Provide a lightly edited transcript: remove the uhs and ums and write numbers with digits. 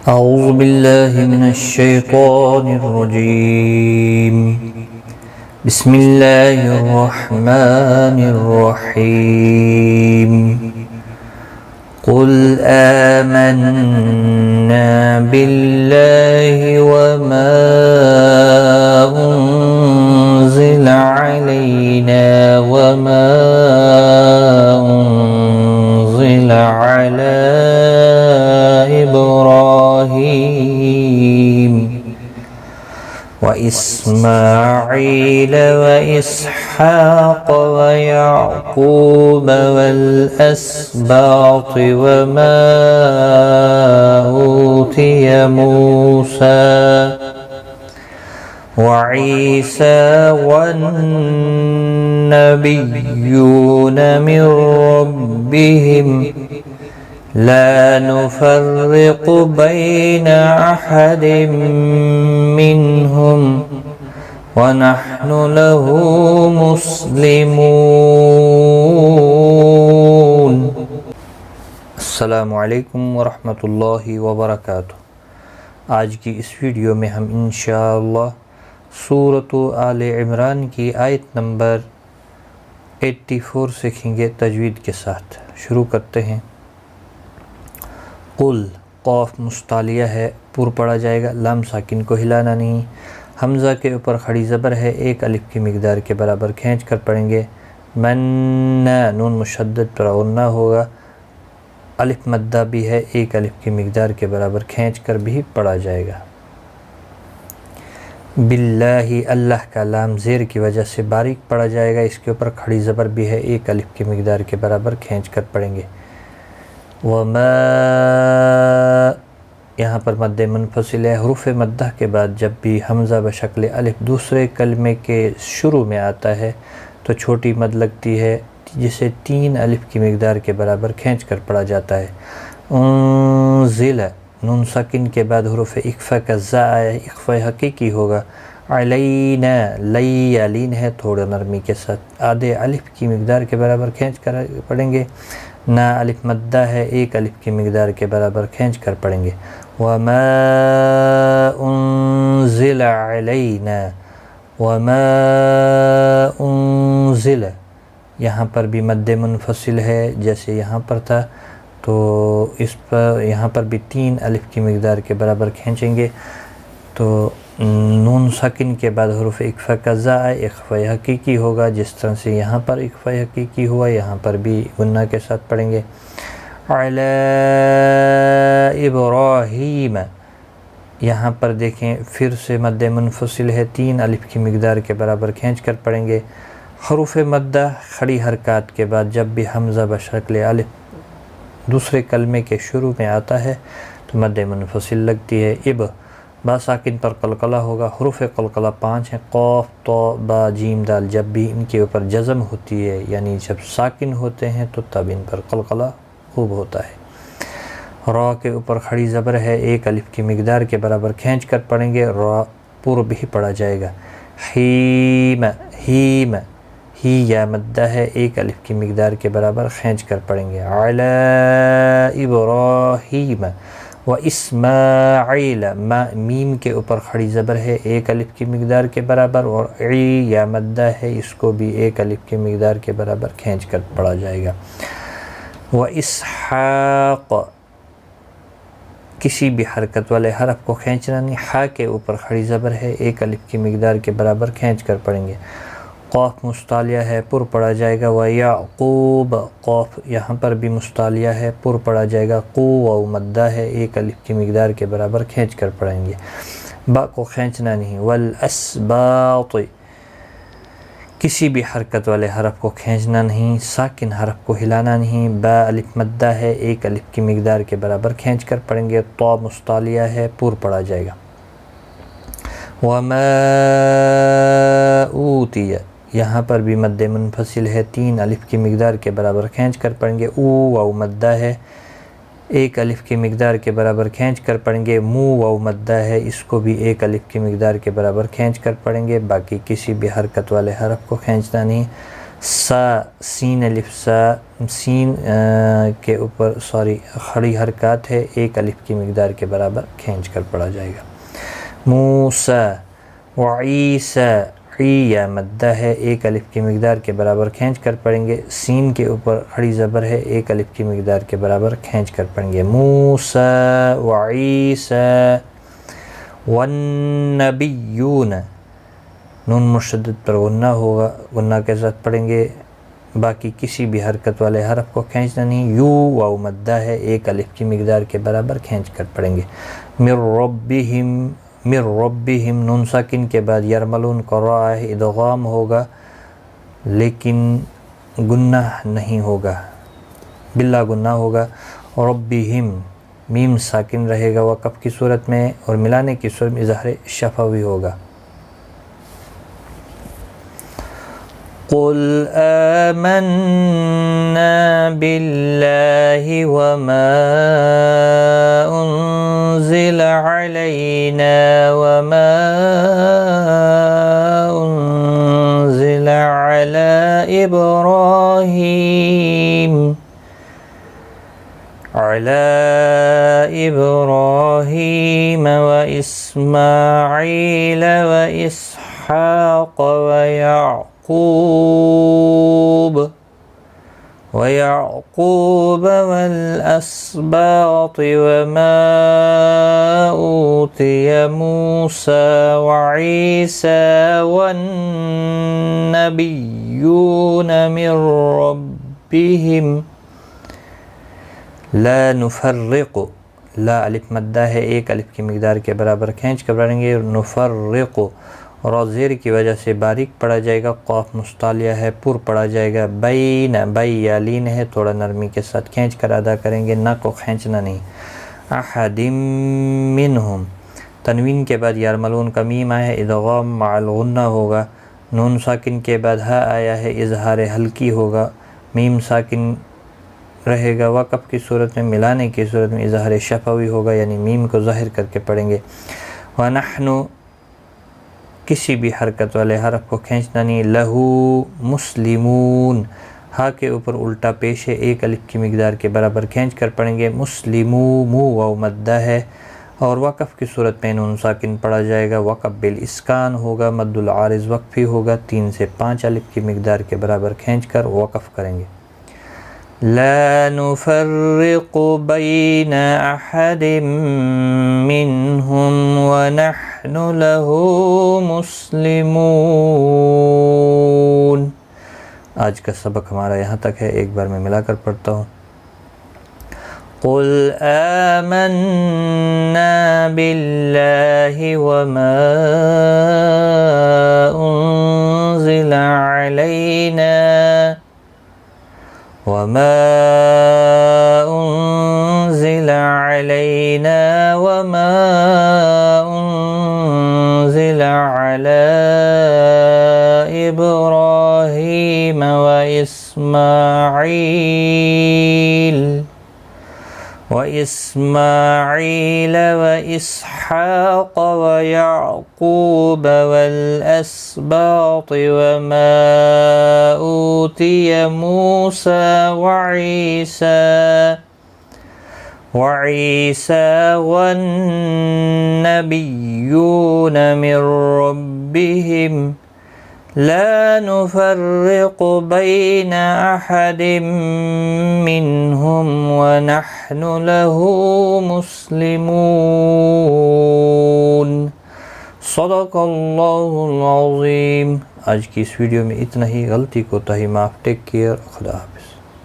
أعوذ بالله من الشيطان الرجيم. بسم الله الرحمن الرحيم. قل آمنا بالله وما أنزل علينا وما أنزل على إبراهيم وإسماعيل وإسحاق ويعقوب والأسباط وما أوتي موسى وعيسى والنبيون من ربهم لا نفرق بين أحد منهم ونحن له مسلمون. السلام علیکم ورحمۃ اللہ وبرکاتہ. آج کی اس ویڈیو میں ہم انشاءاللہ سورۃ آل عمران کی آیت نمبر 84 سیکھیں گے تجوید کے ساتھ. شروع کرتے ہیں. قل قاف مستعلیہ ہے، پر پڑھا جائے گا، لام ساکن کو ہلانا نہیں. حمزہ کے اوپر کھڑی زبر ہے، ایک الف کی مقدار کے برابر کھینچ کر پڑھیں گے. من نون مشدد پر غنہ ہوگا. الف مدہ بھی ہے، ایک الف کی مقدار کے برابر کھینچ کر بھی پڑھا جائے گا. باللہ اللہ کا لام زیر کی وجہ سے باریک پڑھا جائے گا، اس کے اوپر کھڑی زبر بھی ہے، ایک الف کی مقدار کے برابر کھینچ کر پڑھیں گے. وما یہاں پر مد منفصل ہے. حروف مدہ کے بعد جب بھی حمزہ بشکل الف دوسرے کلمے کے شروع میں آتا ہے تو چھوٹی مد لگتی ہے، جسے 3 الف کی مقدار کے برابر کھینچ کر پڑھا جاتا ہے. انزل نون ساکن کے بعد حروف اقفا کا زا ہے، اقفا حقیقی ہوگا. علینا لی علین ہے، تھوڑا نرمی کے ساتھ آدھے الف کی مقدار کے برابر کھینچ کر پڑھیں گے. نا الف مدہ ہے، ایک الف کی مقدار کے برابر کھینچ کر پڑھیں گے. وما انزل علینا وما انزل یہاں پر بھی مد منفصل ہے جیسے یہاں پر تھا، تو اس پر یہاں پر بھی 3 الف کی مقدار کے برابر کھینچیں گے. تو نون ساکن کے بعد حروف اقفا کا زا اقفا حقیقی ہوگا، جس طرح سے یہاں پر اقفا حقیقی ہوا، یہاں پر بھی غنہ کے ساتھ پڑھیں گے. علی ابراہیم یہاں پر دیکھیں پھر سے مد منفصل ہے، 3 الف کی مقدار کے برابر کھینچ کر پڑھیں گے. حروف مدہ کھڑی حرکات کے بعد جب بھی حمزہ بشکل الف دوسرے کلمے کے شروع میں آتا ہے تو مد منفصل لگتی ہے. با ساکن پر قلقلہ ہوگا. حروف قلقلہ 5 ہیں، قاف تو با جیم دال. جب بھی ان کے اوپر جزم ہوتی ہے یعنی جب ساکن ہوتے ہیں تو تب ان پر قلقلہ خوب ہوتا ہے. را کے اوپر کھڑی زبر ہے، ایک الف کی مقدار کے برابر کھینچ کر پڑھیں گے. را پور بھی پڑھا جائے گا. حیم ہیم ہی یا مدہ ہے، ایک الف کی مقدار کے برابر کھینچ کر پڑھیں گے. علی ابراہیم و اسماعیل میم کے اوپر کھڑی زبر ہے، ایک الف کی مقدار کے برابر، اور عی یا مدہ ہے، اس کو بھی ایک الف کی مقدار کے برابر کھینچ کر پڑھا جائے گا. و اسحاق کسی بھی حرکت والے حرف کو کھینچنا نہیں. ہا کے اوپر کھڑی زبر ہے، ایک الف کی مقدار کے برابر کھینچ کر پڑھیں گے. قاف مستعلیہ ہے، پر پڑھا جائے گا. و یعقوب قاف یہاں پر بھی مستعلیہ ہے، پر پڑھا جائے گا. قو و مدہ ہے، ایک الف کی مقدار کے برابر کھینچ کر پڑھیں گے. با کو کھینچنا نہیں. والاسباط کسی بھی حرکت والے حرف کو کھینچنا نہیں، ساکن حرف کو ہلانا نہیں. با الف مدہ ہے، ایک الف کی مقدار کے برابر کھینچ کر پڑھیں گے. طا مستعلیہ ہے، پر پڑھا جائے گا. وما اوتی یہاں پر بھی مد منفصل ہے، 3 الف کی مقدار کے برابر کھینچ کر پڑھیں گے. او و مدہ ہے، ایک الف کی مقدار کے برابر کھینچ کر پڑھیں گے. مو و مدہ ہے، اس کو بھی ایک الف کی مقدار کے برابر کھینچ کر پڑھیں گے. باقی کسی بھی حرکت والے حرف کو کھینچنا نہیں. سا سین الف سا، سین کے اوپر کھڑی حرکات ہے، ایک الف کی مقدار کے برابر کھینچ کر پڑھا جائے گا۔ موسیٰ وعیسیٰ، عی یا مدہ ہے، ایک الف کی مقدار کے برابر کھینچ کر پڑھیں گے، سین کے اوپر کھڑی زبر ہے، ایک الف کی مقدار کے برابر کھینچ کر پڑھیں گے۔ موسیٰ وعیسیٰ والنبیون، نون مشدد پر غنہ ہوگا، غنہ کے ساتھ پڑھیں گے، باقی کسی بھی حرکت والے حرف کو کھینچنا نہیں۔ یو واو مدہ ہے، ایک الف کی مقدار کے برابر کھینچ کر پڑھیں گے۔ من ربہم، نون ساکن کے بعد یرملون کا را ہے، ادغام ہوگا لیکن گنہ نہیں ہوگا، بلا گنہ ہوگا۔ ربہم، میم ساکن رہے گا وقف کی صورت میں، اور ملانے کی صورت میں اظہار شفوی ہوگا۔ قل آمنا باللہ وما انزل علینا وما انزل علی ابراہیم واسماعیل واسحاق ويعقوب والأسباط وما أوتي موسى وعيسى والنبيون من ربهم لا نفرق، لا الف مدہ ہے، ایک الف کی مقدار کے برابر کھینچ کر پڑھیں گے۔ نفرق، اور زیر کی وجہ سے باریک پڑھا جائے گا، قاف مستعلیہ ہے، پر پڑھا جائے گا۔ بین، بی یا لین ہے، تھوڑا نرمی کے ساتھ کھینچ کر ادا کریں گے، نہ کو کھینچنا نہیں۔ احد منہم، تنوین کے بعد یرملون کا میم آیا ہے، ادغام مع الغنہ ہوگا۔ نون ساکن کے بعد ہا آیا ہے، اظہار حلقی ہوگا، میم ساکن رہے گا وقف کی صورت میں، ملانے کی صورت میں اظہار شفوی ہوگا، یعنی میم کو ظاہر کر کے پڑھیں گے۔ وَنَحْنُ، کسی بھی حرکت والے حرف کو کھینچنا نہیں۔ لہو مسلمون، ہا کے اوپر الٹا پیش ہے، ایک الف کی مقدار کے برابر کھینچ کر پڑھیں گے۔ مسلمو، مو واو مدہ ہے، اور وقف کی صورت میں نون ساکن پڑھا جائے گا، وقف بالاسکان ہوگا، مد العارض وقفی ہوگا، 3 سے 5 الف کی مقدار کے برابر کھینچ کر وقف کریں گے۔ لا نفرق بین احد منہم ونحن له مسلمون۔ آج کا سبق ہمارا یہاں تک ہے، ایک بار میں ملا کر پڑھتا ہوں۔ قل آمنا باللہ وما انزل علینا وما انزل علینا وما انزل علی ابراہیم وإسماعيل وإسحاق ويعقوب والأسباط وما أوتي موسى وعيسى والنبيون من ربهم لا نفرق بين أحد منهم ونحن له مسلمون۔ صدق اللہ العظیم۔ آج کی اس ویڈیو میں اتنا ہی، غلطی کوتاہی معاف، ٹیک کیئر، خدا حافظ۔